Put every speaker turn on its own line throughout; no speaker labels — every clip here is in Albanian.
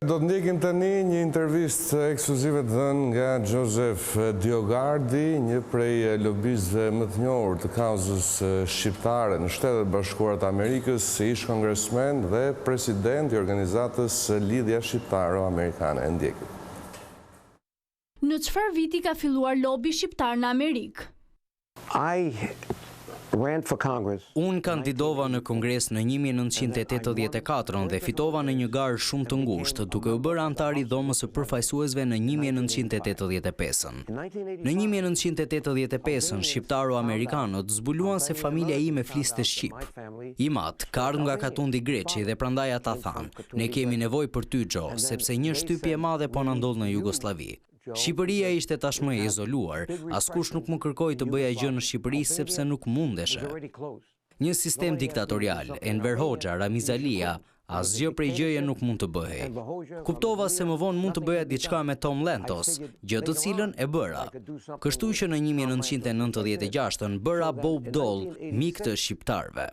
Do të ndjekim tani një intervistë ekskluzive të dhënë nga Joseph Diogardi, një prej lobistëve më të njohur të kauzës shqiptare në Shtetet Bashkuara të Amerikës, ish kongresmen dhe president i organizatës Lidhja Shqiptaro-Amerikane. Ndjekim.
Në çfarë viti ka filluar lobi shqiptar në Amerikë?
Unë kandidova në Kongres në 1984 dhe fitova në një garë shumë të ngushtë, duke u bërë antar i dhomës së përfaqësuesve në 1985. Në 1985, shqiptaro-amerikanët zbuluan se familja ime fliste shqip. I mat, ka ardhur nga Katundi Greqi dhe prandaj ata thanë, ne kemi nevojë për ty, Xho, sepse një shtypje e madhe po na ndodh në Jugosllavi. Shqipëria ishte tashmë e izoluar, askush nuk më kërkoi të bëja gjë në Shqipëri sepse nuk mundeshe. Një sistem diktatorial, Enver Hoxha, Ramiz Alia, asgjë prej gjëje nuk mund të bëhej. Kuptova se më vonë mund të bëja diçka me Tom Lantos, gjë të cilën e bëra. Kështu që në 1996 bëra Bob Dole, mik të shqiptarëve.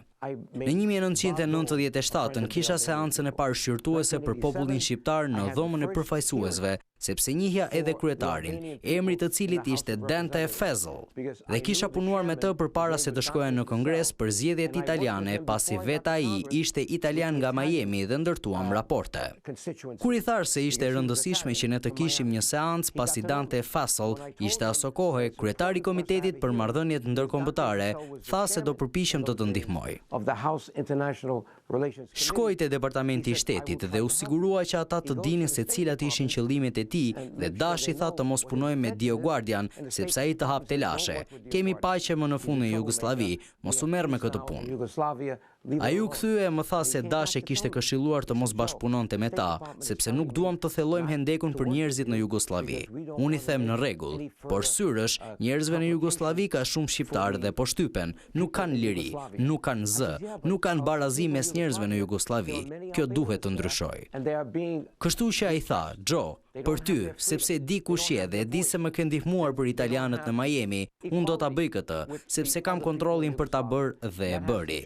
Në 1997 kisha seancën e parë shqyrtuese për popullin shqiptar në dhomën e përfaqësuesve, sepse njihja edhe kryetarin, emri të cilit ishte Dante Fezel, dhe kisha punuar me të përpara se të shkoja në Kongres për zgjedhjet italiane, pasi vetë ai ishte italian nga Miami dhe ndërtuam raporte. Kur i thash se ishte e rëndësishme që ne të kishim një seancë, pasi Dante Fezel ishte aso kohë kryetari i Komitetit për Marrëdhëniet Ndërkombëtare, tha se do përpiqem të të ndihmoj. Shkoj te Departamenti i Shtetit dhe u sigurua që ata të dinin se cilat ishin qëllimet e tij dhe dashi tha të mos punoj me Dioguardian sepse ai të hapte lashe. Kemi paqe më në fund në Jugosllavi, mos u merr me këtë punë. Ai u kthye e më tha se dashi kishte këshilluar të mos bashkëpunonte me ta, sepse nuk duam të thellojmë hendekun për njerëzit në Jugosllavi. Unë i them në rregull, por syrësh, njerëzve në Jugosllavi ka shumë shqiptarë dhe po shtypen, nuk kanë liri, nuk kanë zë, nuk kanë barazi mes njerëzve në Jugosllavi. Kjo duhet të ndryshojë. Kështu që ai tha, Xho, për ty, sepse di kush je dhe di se më ke ndihmuar për italianët në Miami, unë do ta bëj këtë, sepse kam kontrollin për ta bërë dhe e bëri.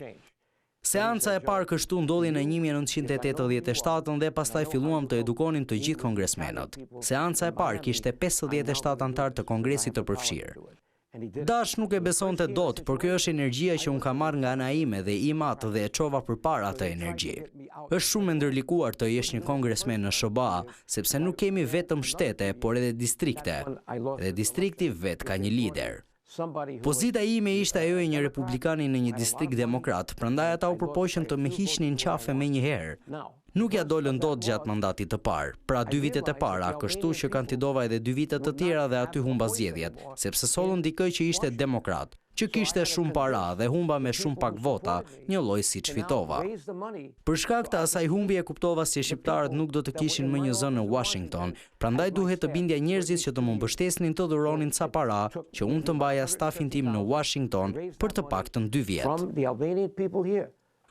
Seanca e parë kështu ndodhi në 1987 dhe pastaj filluam të edukonim të gjithë kongresmenët. Seanca e parë kishte 57 antar të kongresit të përfshirë. Dash nuk e besonte dot, por kjo është energjia që unë kam marrë nga ana ime dhe i mat dhe e çova përpara atë energji. Është shumë e ndërlikuar të jesh një kongresmen në SBA, sepse nuk kemi vetëm shtete, por edhe distrikte. Dhe distrikti vet ka një lider. Pozita ime ishte ajo e një republikani në një distrikt demokrat, prandaj ata u përpoqën të më hiqnin qafe menjëherë. Nuk ja dolën dot gjatë mandatit të parë, pra 2 vitet e para, kështu që kandidova edhe 2 vitet të tjera dhe aty humba zgjedhjet, sepse sollën dikë që ishte demokrat, që kishte shumë para dhe humba me shumë pak vota, një lloj siç fitova. Për shkak të asaj humbje kuptova se shqiptarët nuk do të kishin më një zë në Washington, prandaj duhet të bindja njerëzit që të më mbështesnin të dhuronin ca para që unë të mbaja stafin tim në Washington për të paktën 2 vjet.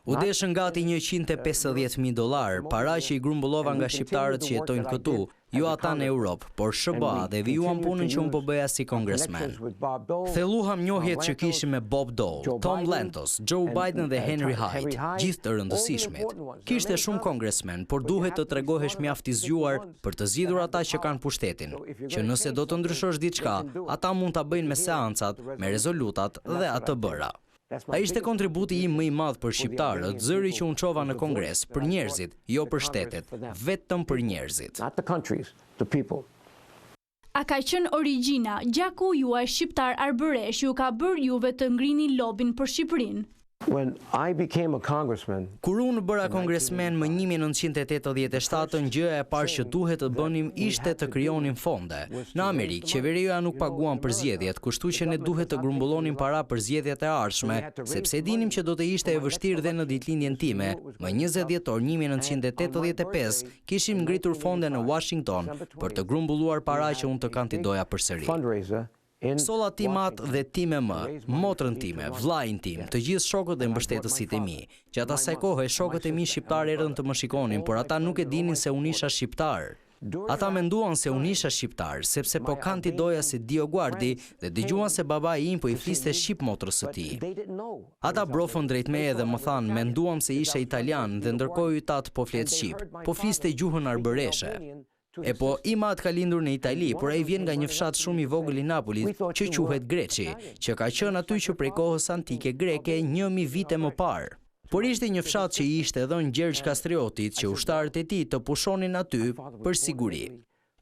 U deshën gati $150,000, para që i grumbullova nga shqiptarët që jetojnë këtu, jo ata në Europë, por SBA dhe vijuam punën që unë po bëja si kongresmen. Thelluam njohjet që kishim me Bob Dole, Tom Lantos, Joe Biden dhe Henry Hyde, gjithë të rëndësishmit. Kishte shumë kongresmen, por duhet të tregohesh mjaft i zgjuar për të zgjidhur ata që kanë pushtetin, që nëse do të ndryshosh diçka, ata mund ta bëjnë me seancat, me rezolutat dhe atë bëra. Ai ishte kontributi im më i madh për shqiptarët, zëri që unë çova në Kongres, për njerëzit, jo për shtetet, vetëm për njerëzit.
A ka qenë origjina, gjaku juaj shqiptar arbëresh ju ka bërë juve të ngrini lobin për Shqipërinë?
Kur unë bëra kongresmen më 1987, gjëja e parë që duhet të bënim ishte të krijonim fonde. Në Amerikë, qeveria nuk paguan për zgjedhjet, kështu që ne duhet të grumbullonim para për zgjedhjet e ardhshme, sepse dinim që do të ishte e vështirë dhe në ditëlindjen time. Më 20 dhjetor 1985 kishim ngritur fonde në Washington për të grumbulluar para që unë të kandidoja përsëri. Solla tim atë dhe time më, motrën time, vllajin tim, të gjithë shokët dhe mbështetësit e mi, që ata asaj kohe shokët e mi shqiptar erdhën të më shikonin, por ata nuk e dinin se unë isha shqiptar. Ata menduan se unë isha shqiptar, sepse po kandidoja si Dioguardi dhe dëgjuan se babai im po i fliste shqip motrës së tij. Ata brofën drejt meje dhe më thanë, menduam se isha italian dhe ndërkohë ytat po flet shqip, po fliste gjuhën arbëreshe. E po, Imad ka lindur në Itali, por ai vjen nga një fshat shumë i vogël i Napolit që quhet Greçi, që ka qenë aty që prej kohës antike greke 1000 vite më parë. Por ishte një fshat që i ishte dhënë Gjergj Kastriotit që ushtarët e tij të pushonin aty për siguri.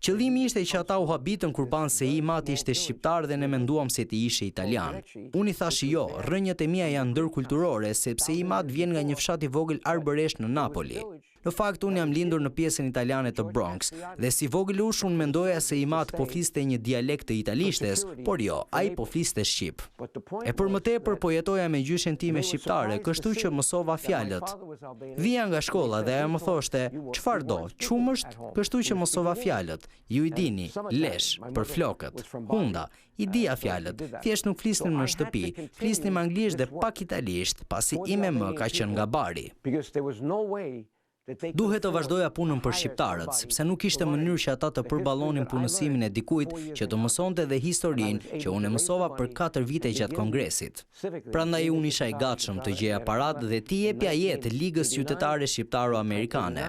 Qëllimi ishte që ata u habitën kur panë se Imad ishte shqiptar dhe ne menduam se ti ishe italian. Unë i thash jo, rrënjët e mia janë ndërkulturore sepse Imad vjen nga një fshat i vogël arbëresh në Napoli. Në fakt, unë jam lindur në pjesën italiane të Bronx dhe si vogëlush unë mendoja se Imad po fliste një dialekt të italishtes, por jo, ai po fliste shqip. E për më tepër po jetoja me gjyshen time shqiptare, kështu që mësova fjalët. Vija nga shkolla dhe ajo më thoshte, çfarë do, qumësht, kështu që mësova fjalët. Ju i dini, lesh, për flokët, hunda, i dija fjalët, thjesht nuk flisnim në shtëpi, flisnim anglisht dhe pak italisht, pasi ime më ka qenë nga bari. Duhet të vazhdoja punën për shqiptarët, sepse nuk ishte mënyrë që ata të përballonin punësimin e dikujt që të mësonte dhe historinë që unë e mësova për 4 vite gjatë kongresit. Prandaj unë isha i gatshëm të gjeja parat dhe t'i jepja jetë Ligës Qytetare Shqiptaro-Amerikane.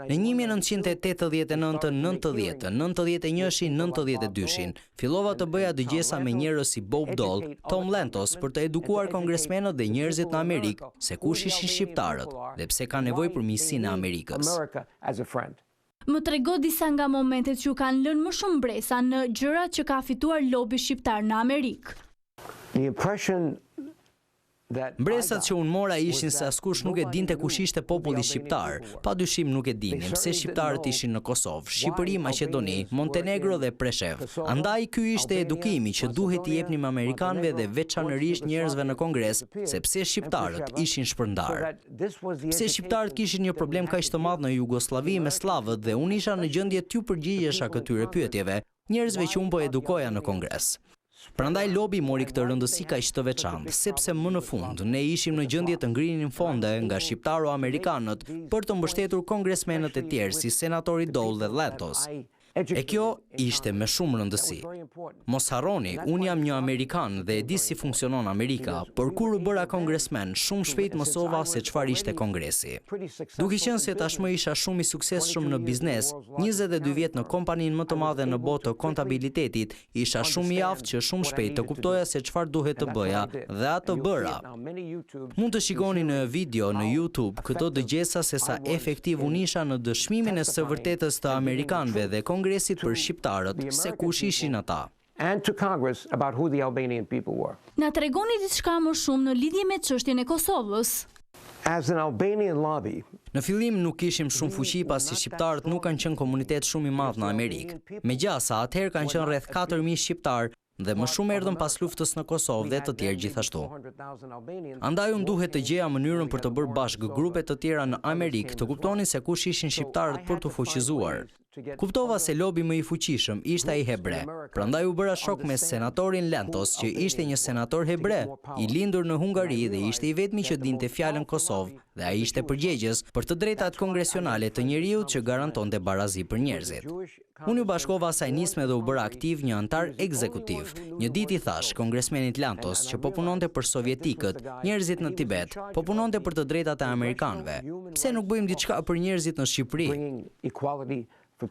Në 1989, 90, 91, 92 fillova të bëja dëgjesa me njerëz si Bob Dole, Tom Lantos për të edukuar kongresmenët dhe njerëzit në Amerikë se kush ishin shqiptarët dhe pse ka nevojë për miqësinë e Amerikës.
Më trego disa nga momentet që kanë lënë më shumë bresa në gjërat që ka fituar lobi shqiptar në Amerikë.
Mbresat që unë mora ishin se askush nuk e dinte kush ishte populli shqiptar, pa dyshim nuk e dinim se shqiptarët ishin në Kosovë, Shqipëri, Maqedoni, Montenegro dhe Preshev. Andaj ky ishte edukimi që duhet t'i jepnim amerikanëve dhe veçanërisht njerëzve në Kongres, se pse shqiptarët ishin shpërndarë. Pse shqiptarët kishin një problem kaq të madh në Jugosllavi me slavët dhe unë isha në gjendje t'ju përgjigjesha këtyre pyetjeve, njerëzve që unë po edukoja në Kongres. Prandaj lobi mori këtë rëndësi kaq të veçantë, sepse më në fund ne ishim në gjendje të ngrinim fonde nga shqiptaro-amerikanët për të mbështetur kongresmenët e tjerë si senatori Dole dhe Lantos. E kjo ishte me shumë rëndësi. Mos harroni, unë jam një Amerikan dhe e di si funksionon Amerika, por kur u bëra kongresmen, shumë shpejt mësova se çfarë ishte kongresi. Duke qenë se tashmë isha shumë i suksesshëm në biznes, 22 vjet në kompaninë më të madhe në botë të kontabilitetit, isha shumë i aftë që shumë shpejt të kuptoja se çfarë duhet të bëja dhe atë bëra. Mund të shikoni në video në YouTube këto dëgjesa se sa efektiv unë isha në dëshmimin e së vërtetës të amerikanëve dhe Kongresit për shqiptarët, se kush ishin ata.
Na tregoni diçka më shumë në lidhje me çështjen e Kosovës.
Në fillim nuk kishim shumë fuqi pasi shqiptarët nuk kanë qenë komunitet shumë i madh në Amerikë. Megjithëse atëherë kanë qenë rreth 4000 shqiptar dhe më shumë erdhën pas luftës në Kosovë dhe të tjerë gjithashtu. Andaj unë duhet të gjeja mënyrën për të bërë bashkë grupe të tjera në Amerikë të kuptonin se kush ishin shqiptarët për të fuqizuar. Kuptova se lobi më i fuqishëm ishte ai hebre, prandaj u bëra shok me senatorin Lantos, që ishte një senator hebre, i lindur në Hungari dhe ishte i vetmi që dinte fjalën Kosovë, dhe ai ishte përgjegjës për të drejtat kongresionale të njeriut që garantonte barazi për njerëzit. Unë u bashkova asaj nisme dhe u bëra aktiv një antar ekzekutiv. Një ditë i thash kongresmenit Lantos që po punonte për sovjetikët, njerëzit në Tibet, po punonte për të drejtat e amerikanëve. Pse nuk bëjmë diçka për njerëzit në Shqipëri?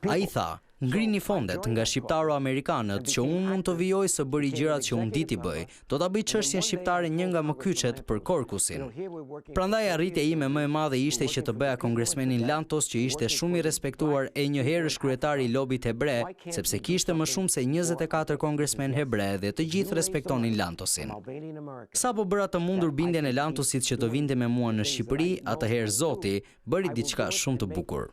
Ai tha, ngrini fondet nga shqiptaro-amerikanët që unë mund të vijoj së bëri gjërat që unë diti bëj, do ta bëj çështjen shqiptare një nga më kyçet për Korkusin. Prandaj arritja ime më e madhe ishte që të bëja kongresmenin Lantos, që ishte shumë i respektuar e një herësh kryetari i lobit hebre, sepse kishte më shumë se 24 kongresmen hebre dhe të gjithë respektonin Lantosin. Sapo bëra të mundur bindjen e Lantosit që të vinte me mua në Shqipëri, atëherë Zoti bëri diçka shumë të bukur.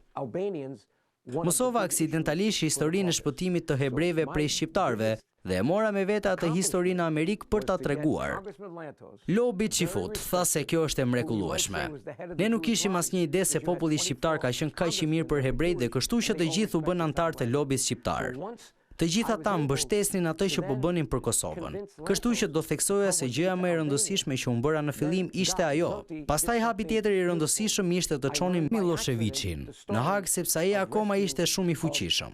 Mësova aksidentalisht historinë e shpëtimit të hebrejve prej shqiptarëve dhe e mora me vete atë historinë në Amerikë për ta treguar. Lobi Çifut tha se kjo është e mrekullueshme. Ne nuk kishim asnjë ide se populli shqiptar ka qenë kaq i mirë për hebrejt dhe kështu që të gjithë u bën antar të lobit shqiptar. Të gjithë ata mbështesnin atë që po bënin për Kosovën. Kështu që do theksoja se gjëja më e rëndësishme që unë bëra në fillim ishte ajo. Pastaj hapi tjetër i rëndësishëm ishte të çonim Miloševićin në Hag sepse ai akoma ishte shumë i fuqishëm.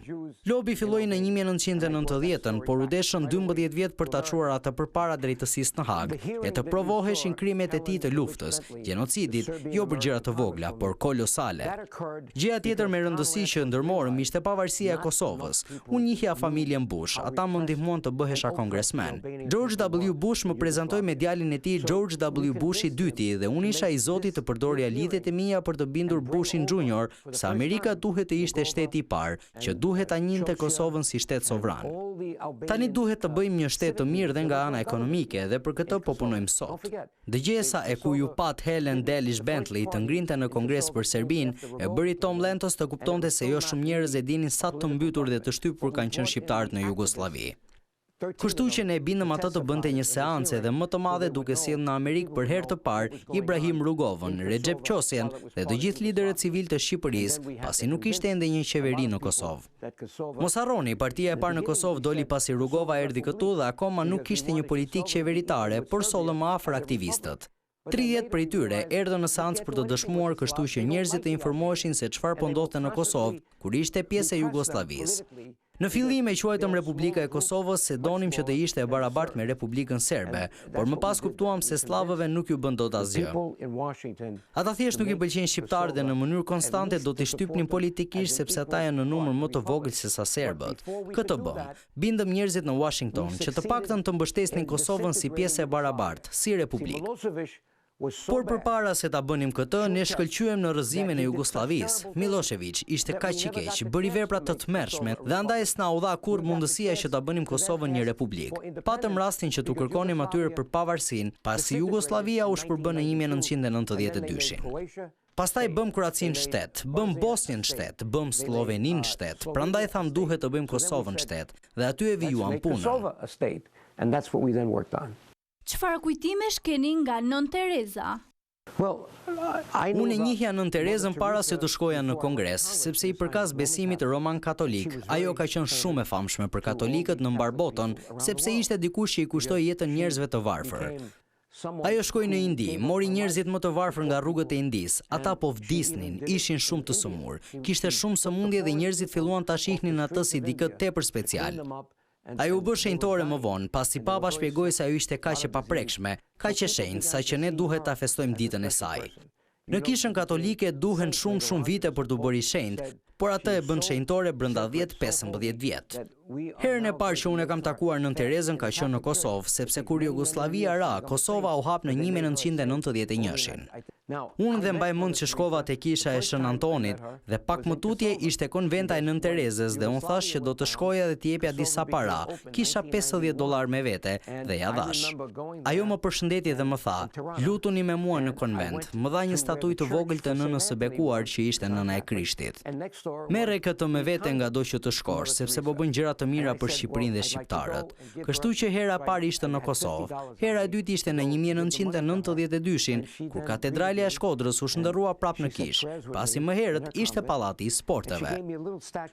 Lobi filloi në 1990-ën, por u deshën 12 vjet për ta çuar atë përpara drejtësisë në Hag e të provoheshin krimet e tij të luftës, gjenocidit, jo për gjëra të vogla, por kolosale. Gjëja tjetër me rëndësi që ndërmorëm ishte pavarësia e Kosovës. Unë njihja familjen Bush, ata më ndihmuan të bëhesha kongresmen. George W. Bush më prezantoi me djalin e tij George W. Bush i dyti dhe unë isha i zotit të përdorja lidhjet e mia për të bindur Bushin Junior se Amerika duhet të ishte shteti i parë, që duhet ta njinte Kosovën si shtet sovran. Tani duhet të bëjmë një shtet të mirë dhe nga ana ekonomike dhe për këtë po punojmë sot. Dëgjesa e ku ju pat Helen Delish Bentley të ngrinte në Kongres për Serbin e bëri Tom Lentos të kuptonte se jo shumë njerëz e dinin sa të mbytur dhe të shtypur kanë qenë shqiptarët në Jugosllavi. Kështu që ne bindëm atë të bënte një seancë dhe më të madhe duke sjellë në Amerikë për herë të parë Ibrahim Rugovën, Recep Qosjen dhe të gjithë liderët civil të Shqipërisë, pasi nuk ishte ende një qeveri në Kosovë. Mos harroni, partia e parë në Kosovë doli pasi Rugova erdhi këtu dhe akoma nuk kishte një politikë qeveritare, por sollën më afër aktivistët. 30 prej tyre erdhën në seancë për të dëshmuar, kështu që njerëzit të informoheshin se çfarë po ndodhte në Kosovë, kur ishte pjesë e Jugosllavisë. Në fillim e quajtëm Republika e Kosovës se donim që të ishte e barabartë me Republikën Serbe, por më pas kuptuam se slavëve nuk ju bën dot asgjë. Ata thjesht nuk i pëlqejnë shqiptarët dhe në mënyrë konstante do t'i shtypnin politikisht sepse ata janë në numër më të vogël se sa serbët. Këtë bëm. Bindëm njerëzit në Washington që të paktën të mbështesnin Kosovën si pjesë e barabartë, si republikë. Por përpara se ta bënim këtë, ne shkëlqyem në rrëzimin e Jugosllavisë. Milošević ishte kaq i keq, bëri vepra të tmerrshme dhe andaj s'na u dha kurrë mundësia që ta bënim Kosovën një republikë. Patëm rastin që t'u kërkonim atyre për pavarësinë, pasi Jugosllavia u shpërbën në 1992-shin. Pastaj bëm Kroacinë shtet, bëm Bosnjën shtet, bëm Sloveninë shtet, prandaj tham duhet të bëjmë Kosovën shtet dhe aty e vijuam punën.
Çfarë kujtimesh keni nga Nën Tereza?
Unë e njihja Nën Terezën para se të shkoja në Kongres, sepse i përkas besimit roman katolik, ajo ka qenë shumë e famshme për katolikët në mbar botën, sepse ishte dikush që i kushtoi jetën njerëzve të varfër. Ajo shkoi në Indi, mori njerëzit më të varfër nga rrugët e Indis, ata po vdisnin, ishin shumë të sëmur, kishte shumë sëmundje dhe njerëzit filluan ta shihnin atë si dikë tepër special. Ajo u bë shenjtore më vonë, pasi papa shpjegoi se ajo ishte kaq e paprekshme, kaq e shenjtë, saqë ne duhet ta festojmë ditën e saj. Në kishën katolike duhen shumë vite për të bërë shenjtë, por atë e bën shenjtore brenda 10-15 vjet. Herën e parë që unë e kam takuar Nën Terezën ka qenë në Kosovë, sepse kur Jugoslavia ra, Kosova u hap në 1991-shin. Unë dhe mbaj mend që shkova te kisha e Shën Antonit dhe pak më tutje ishte konventa e Nën Terezës dhe unë thash që do të shkoja dhe t'i jepja disa para, kisha $50 me vete dhe ja dhash. Ajo më përshëndeti dhe më tha, lutuni me mua në konvent, më dha një statuj të vogël të nënës së bekuar që ishte nëna e Krishtit. Merre këtë me vete nga do që të shkosh, sepse po bën gjëra të mira për Shqipërinë dhe shqiptarët. Kështu që hera e parë ishte në Kosovë, hera e dytë ishte në 1992-shin, kur katedrali e Shkodrës u shndërrua prapë në Kish, pasi më herët ishte pallati i sporteve.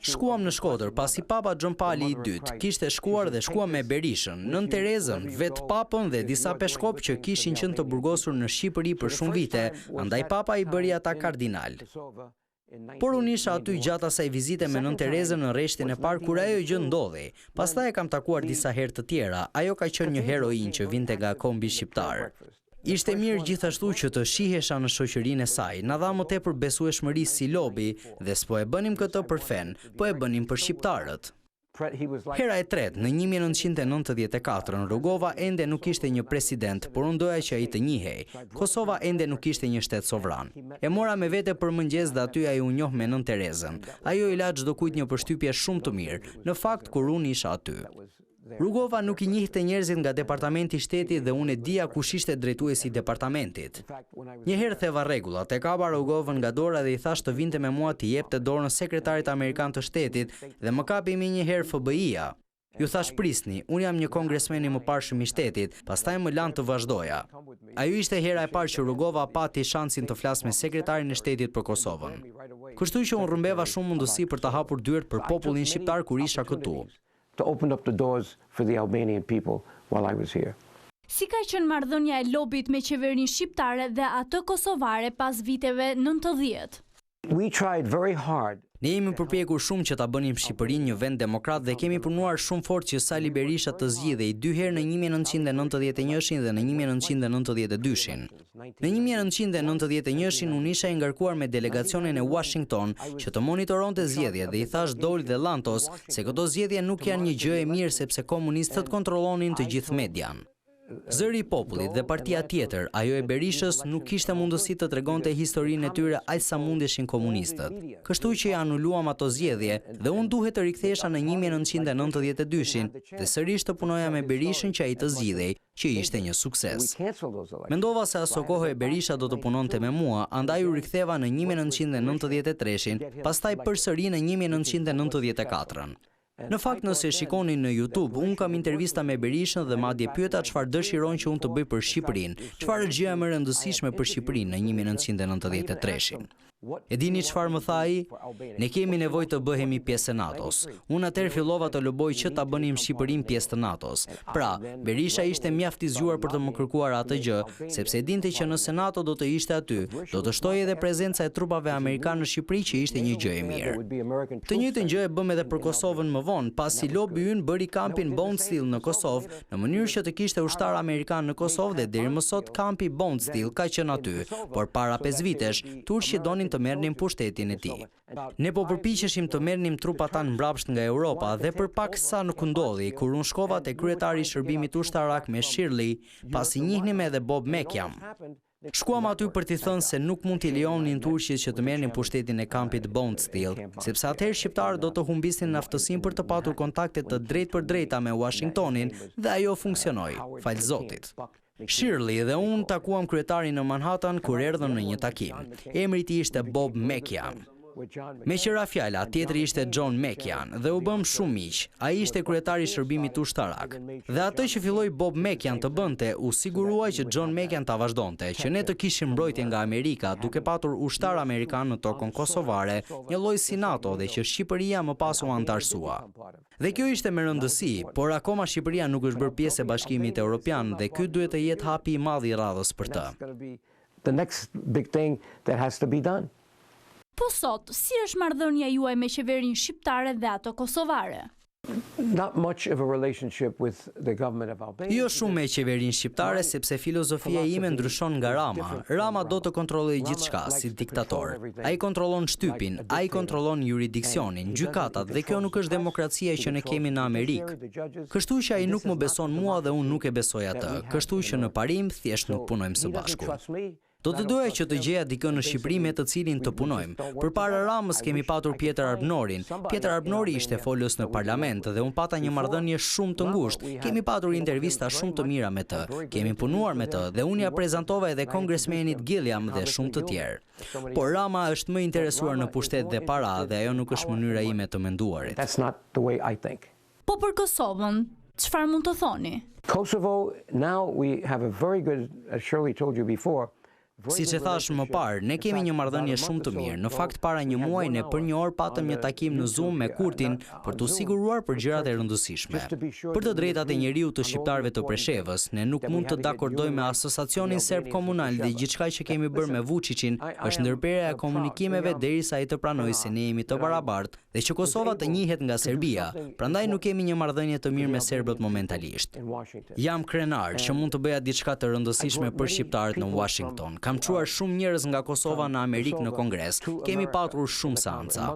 Shkuam në Shkodër, pasi Papa John Paul i dytë kishte shkuar dhe shkuam me Berishën, Nën Terezën, vet Papën dhe disa peshkop që kishin qenë të burgosur në Shqipëri për shumë vite, andaj Papa i bëri ata kardinal. Por unë isha aty gjatë asaj vizite me Nën Terezën në rreshtin e parë kur ajo gjë ndodhi. Pastaj e kam takuar disa herë të tjera, ajo ka qenë një heroin që vinte nga kombi shqiptar. Ishte mirë gjithashtu që të shihesha në shoqërinë e saj, na dha më tepër besueshmëri si lobi dhe s'po e bënim këtë për fen, po e bënim për shqiptarët. Hera e tretë, në 1994, Rugova ende nuk ishte një president, por unë doja që ai të njihej. Kosova ende nuk ishte një shtet sovran. E mora me vete për mëngjes dhe aty ai u njoh me Nën Terezën. Ajo i la çdo kujt një përshtypje shumë të mirë, në fakt kur unë isha aty. Rugova nuk i njihte njerëzit nga departamenti i shtetit dhe unë e dija kush ishte drejtuesi i departamentit. Një herë theva rregullat, e kapa Rugovën nga dora dhe i thash të vinte me mua t'i jepte dorën sekretarit amerikan të shtetit dhe më kapi më një herë FBI-a. Ju thash prisni, unë jam një kongresmen i mëparshëm i shtetit, pastaj më lan të vazhdoja. Ajo ishte hera e parë që Rugova pati shansin të flasë me sekretarin e shtetit për Kosovën. Kështu që unë rrëmbeva shumë mundësi për të hapur dyert për popullin shqiptar kur isha këtu.
to open up the doors for the Albanian people while I was here.
Si ka qenë marrëdhënia e lobit me qeverinë shqiptare dhe atë kosovare pas viteve 90?
We tried very hard.
Ne jemi përpjekur shumë që ta bënim Shqipërinë një vend demokrat dhe kemi punuar shumë fort që Sali Berisha të zgjidhej 2 herë në 1991 dhe në 1992. Në 1991 unë isha i ngarkuar me delegacionin e Washington që të monitoronte zgjedhjet dhe i thash Dol dhe Lantos se këto zgjedhje nuk janë një gjë e mirë sepse komunistët kontrollonin të gjithë median. Zëri i popullit dhe partia tjetër, ajo e Berishës, nuk kishte mundësi të tregonte historinë e tyre aq sa mundeshin komunistët. Kështu që ja anuluam ato zgjedhje dhe unë duhet të rikthehesha në 1992-shin dhe sërish të punoja me Berishën që ai të zgjidhej, që ishte një sukses. Mendova se aso kohë e Berisha do të punonte me mua, andaj u riktheva në 1993-shin, pastaj përsëri në 1994-ën. Në fakt, nëse shikoni në YouTube, unë kam intervista me Berishën dhe madje pyeta çfarë dëshiron që unë të bëj për Shqipërinë, çfarë është gjëja më e rëndësishme për Shqipërinë në 1993-shin. E dini çfarë më tha ai? Ne kemi nevojë të bëhemi pjesë e NATO-s. Unë atëherë fillova të loboj që ta bënim Shqipërinë pjesë të NATO-s. Pra, Berisha ishte mjaft i zgjuar për të më kërkuar atë gjë, sepse e dinte që nëse NATO do të ishte aty, do të shtojë edhe prezenca e trupave amerikanë në Shqipëri që ishte një gjë e mirë. Të njëjtën gjë e bëm edhe për Kosovën më vonë, pasi lobi ynë bëri kampin Bondsteel në Kosovë, në mënyrë që të kishte ushtar amerikan në Kosovë dhe deri më sot kampi Bondsteel ka qenë aty, por para 5 vitesh turqi donin të merrnin pushtetin e tij. Ne po përpiqeshim të merrnim trupa tanë mbrapsht nga Europa dhe përpaksa nuk ndodhi kur unë shkova te kryetari i shërbimit ushtarak me Shirley, pasi njihnim edhe Bob Mekiam. Shkuam aty për t'i thënë se nuk mund t'i lejonin turqit që të merrnin pushtetin e kampit Bondsteel, sepse atëherë shqiptarët do të humbisin aftësinë për të patur kontakte të drejtpërdrejta me Washingtonin dhe ajo funksionoi, fal Zotit. Shirley dhe unë takuam kryetarin në Manhattan kur erdhëm në një takim. Emri i tij ishte Bob Mekiam. Me qëra fjala, tjetri ishte John Mekian dhe u bëm shumë miq. Ai ishte kryetari i shërbimit ushtarak. Dhe atë që filloi Bob Mekian të bënte, u siguruaj që John Mekian ta vazhdonte, që ne të kishim mbrojtje nga Amerika, duke patur ushtar amerikan në tokën kosovare, një lloj si NATO dhe që Shqipëria më pas u antarësua. Dhe kjo ishte me rëndësi, por akoma Shqipëria nuk është bërë pjesë e Bashkimit Evropian dhe ky duhet të jetë hapi i madh i radhës për të.
The next big thing that has to be done.
Po sot, si është marrëdhënia juaj me qeverinë shqiptare dhe ato kosovare?
Not much of a relationship with the government of Albania.
Jo shumë me qeverinë shqiptare sepse filozofia ime ndryshon nga Rama. Rama do të kontrollojë gjithçka si diktator. Ai kontrollon shtypin, ai kontrollon jurisdiksionin, gjykatat dhe kjo nuk është demokracia që ne kemi në Amerikë. Kështu që ai nuk më beson mua dhe unë nuk e besoj atë. Kështu që në parim thjesht nuk punojmë së bashku. Do të doja që të gjeja dikën në Shqipëri me të cilin të punojmë. Përpara Ramës kemi patur Pjetër Arbnorin. Pjetër Arbnori ishte folës në parlament dhe unë pata një marrëdhënie shumë të ngushtë. Kemi patur intervista shumë të mira me të. Kemi punuar me të dhe unë ja prezantova edhe kongresmenit Gilliam dhe shumë të tjerë. Por Rama është më interesuar në pushtet dhe para dhe ajo nuk është mënyra ime të menduarit.
That's not the way I think.
Po për Kosovën, çfarë mund të thoni?
Kosovo, now we have a very good, as Shirley told you before,
Siç e thash më parë, ne kemi një marrëdhënie shumë të mirë. Në fakt, para një muaji ne për një orë patëm një takim në Zoom me Kurtin për t'u siguruar për gjërat e rëndësishme. Për të drejtat e njeriu të shqiptarëve të Preshevës, ne nuk mund të dakordojmë me Asociacionin Serb Komunal dhe gjithçka që kemi bërë me Vučićin është ndërprerja e komunikimeve derisa ai të pranojë se ne jemi të barabartë dhe që Kosova të njihet nga Serbia. Prandaj nuk kemi një marrëdhënie të mirë me serbët momentalisht. Jam krenar që mund të bëja diçka të rëndësishme për shqiptarët në Washington. Kam çuar shumë njerëz nga Kosova në Amerikë në Kongres. Kemi patur shumë seanca.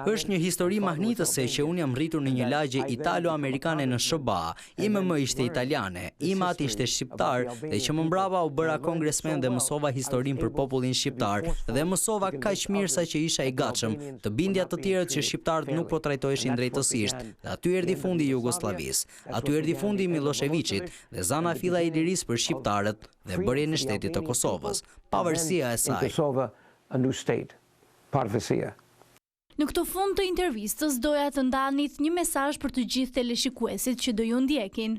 Është një histori mahnitëse që unë jam rritur në një lagje italo-amerikane në SBA. IMM ishte italiane, IMAT ishte shqiptar dhe që më mbrapa u bëra kongresmen dhe mësova historinë për popullin shqiptar dhe mësova kaq mirë sa që isha i gatshëm të bindja të tjerët që shqiptarët nuk po trajtoheshin drejtësisht. Dhe aty erdhi fundi i Jugosllavisë. Aty erdhi fundi i Miloševićit dhe zana filla e lirisë për shqiptarët dhe bërjen e shtetit të Kosovës. Pavarësia e saj.
Në këtë fund të intervistës doja të ndanit një mesazh për të gjithë teleshikuesit që do ju ndjekin.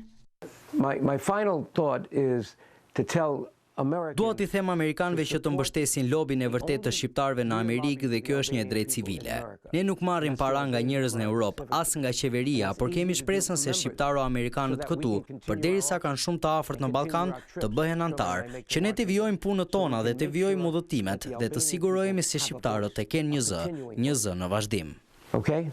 My final thought is to tell
Dua t'i them amerikanëve që të mbështesin lobin e vërtet të shqiptarëve në Amerikë dhe kjo është një drejtë civile. Ne nuk marrim para nga njerëz në Europë, as nga qeveria, por kemi shpresën se shqiptaro-amerikanët këtu, përderisa kanë shumë të afërt në Ballkan, të bëhen antar, që ne të vijojmë punët tona dhe të vijojmë udhëtimet dhe të sigurojmë se shqiptarët të kenë një zë në vazhdim.
Okay?